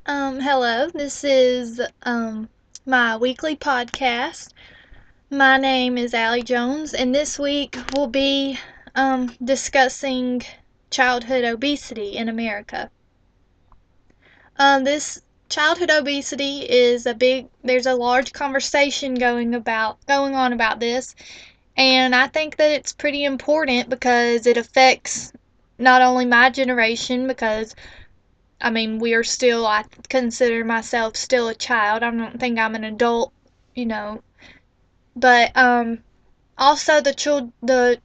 Hello, this is my weekly podcast. My name is Allie Jones, and this week we'll be discussing childhood obesity in America. This childhood obesity is there's a large conversation going on about this, and I think that it's pretty important because it affects not only my generation, because I consider myself still a child. I don't think I'm an adult, you know. But also the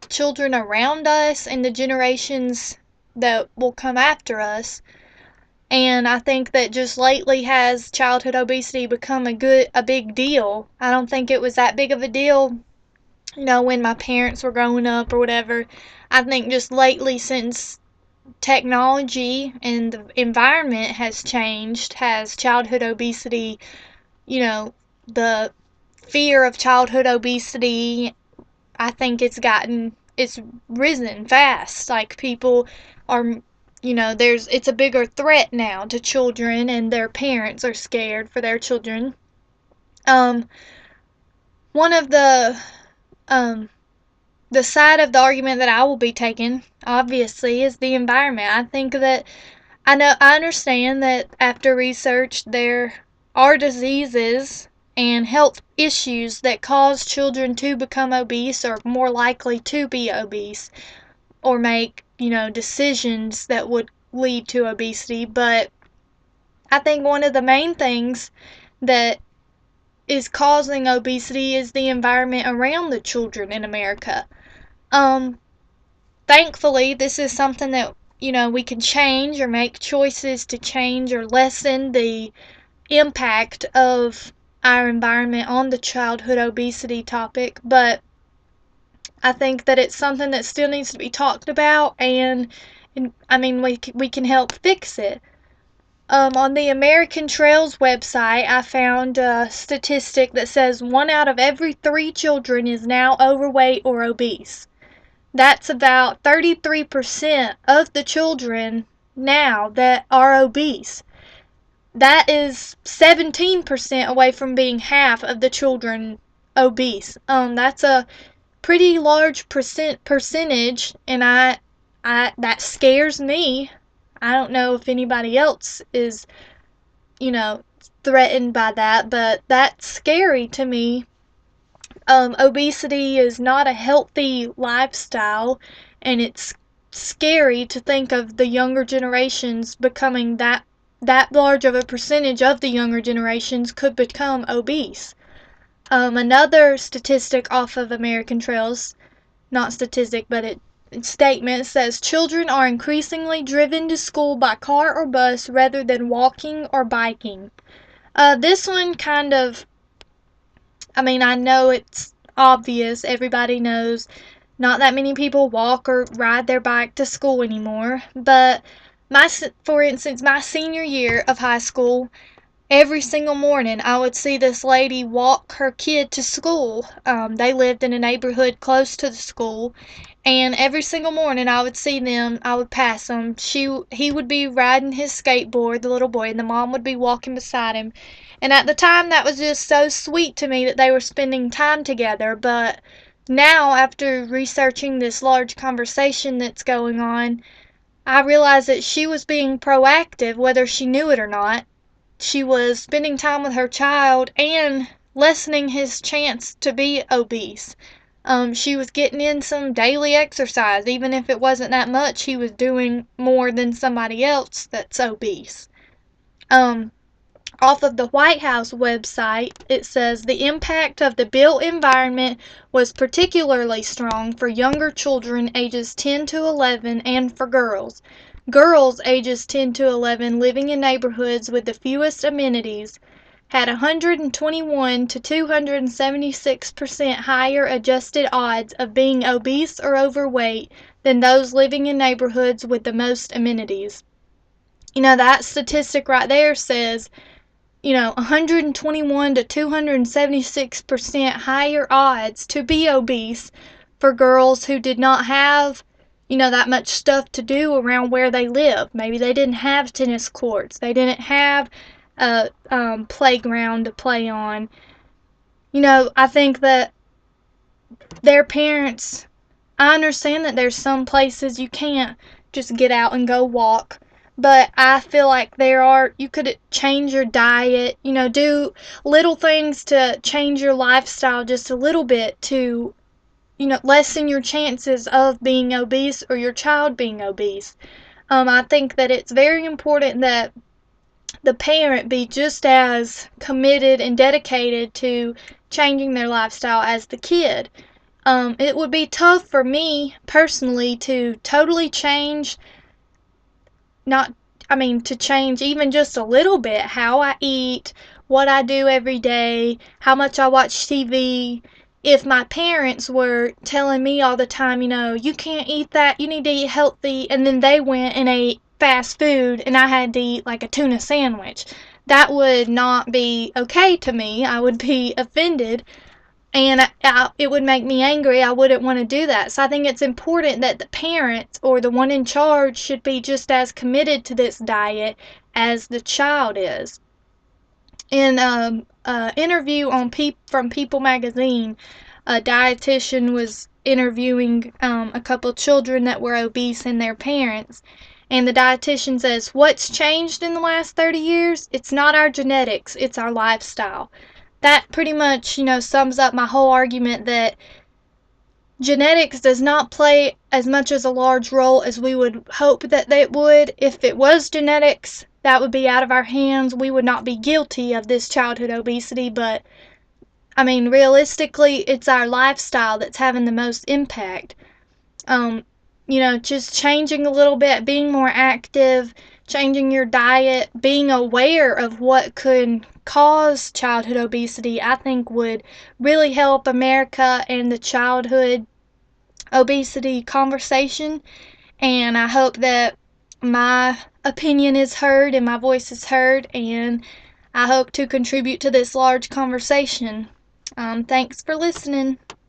children around us and the generations that will come after us. And I think that just lately has childhood obesity become a big deal. I don't think it was that big of a deal, when my parents were growing up or whatever. I think just lately, since technology and the environment has changed, has childhood obesity, the fear of childhood obesity, I think it's risen fast. Like people are, it's a bigger threat now to children, and their parents are scared for their children. Um, one of um, the side of the argument that I will be taking, obviously, is the environment. I understand that after research, there are diseases and health issues that cause children to become obese or more likely to be obese or make, decisions that would lead to obesity. But I think one of the main things that is causing obesity is the environment around the children in America. Um, Thankfully, this is something that, we can change or make choices to change or lessen the impact of our environment on the childhood obesity topic, but I think that it's something that still needs to be talked about, and we can help fix it. On the American Trails website, I found a statistic that says 1 out of every 3 children is now overweight or obese. That's about 33% of the children now that are obese. That is 17% away from being half of the children obese. That's a pretty large percentage, and I that scares me. I don't know if anybody else is, you know, threatened by that, but that's scary to me. Obesity is not a healthy lifestyle, and it's scary to think of the younger generations becoming that large of a percentage of the younger generations could become obese. Another statistic off of American Trails, not statistic, but statement says children are increasingly driven to school by car or bus rather than walking or biking. This one kind of, I know it's obvious, everybody knows not that many people walk or ride their bike to school anymore, but for instance, my senior year of high school, every single morning I would see this lady walk her kid to school. They lived in a neighborhood close to the school, and every single morning I would pass them. He would be riding his skateboard, the little boy, and the mom would be walking beside him. And at the time, that was just so sweet to me that they were spending time together. But now, after researching this large conversation that's going on, I realized that she was being proactive, whether she knew it or not. She was spending time with her child and lessening his chance to be obese. She was getting in some daily exercise. Even if it wasn't that much, he was doing more than somebody else that's obese. Um, Off of the White House website, it says the impact of the built environment was particularly strong for younger children ages 10 to 11 and for girls. Girls ages 10 to 11 living in neighborhoods with the fewest amenities had 121 to 276% higher adjusted odds of being obese or overweight than those living in neighborhoods with the most amenities. That statistic right there says, 121 to 276% higher odds to be obese for girls who did not have that much stuff to do around where they live. Maybe they didn't have tennis courts. They didn't have a playground to play on. I think that their parents, I understand that there's some places you can't just get out and go walk, but I feel like you could change your diet, do little things to change your lifestyle just a little bit to, lessen your chances of being obese or your child being obese. I think that it's very important that the parent be just as committed and dedicated to changing their lifestyle as the kid. It would be tough for me personally to totally change, not, I mean, to change even just a little bit how I eat, what I do every day, how much I watch TV. If my parents were telling me all the time, you can't eat that, you need to eat healthy, and then they went and ate fast food and I had to eat like a tuna sandwich, that would not be okay to me. I would be offended and it would make me angry. I wouldn't want to do that. So I think it's important that the parents or the one in charge should be just as committed to this diet as the child is. In an interview from People magazine, a dietitian was interviewing a couple children that were obese and their parents. And the dietitian says, "What's changed in the last 30 years? It's not our genetics, it's our lifestyle." That pretty much, sums up my whole argument that genetics does not play as much as a large role as we would hope that it would. If it was genetics, that would be out of our hands. We would not be guilty of this childhood obesity, but I mean, realistically, it's our lifestyle that's having the most impact. Um, just changing a little bit, being more active, changing your diet, being aware of what could cause childhood obesity, I think would really help America and the childhood obesity conversation. And I hope that my opinion is heard and my voice is heard, and I hope to contribute to this large conversation. Thanks for listening.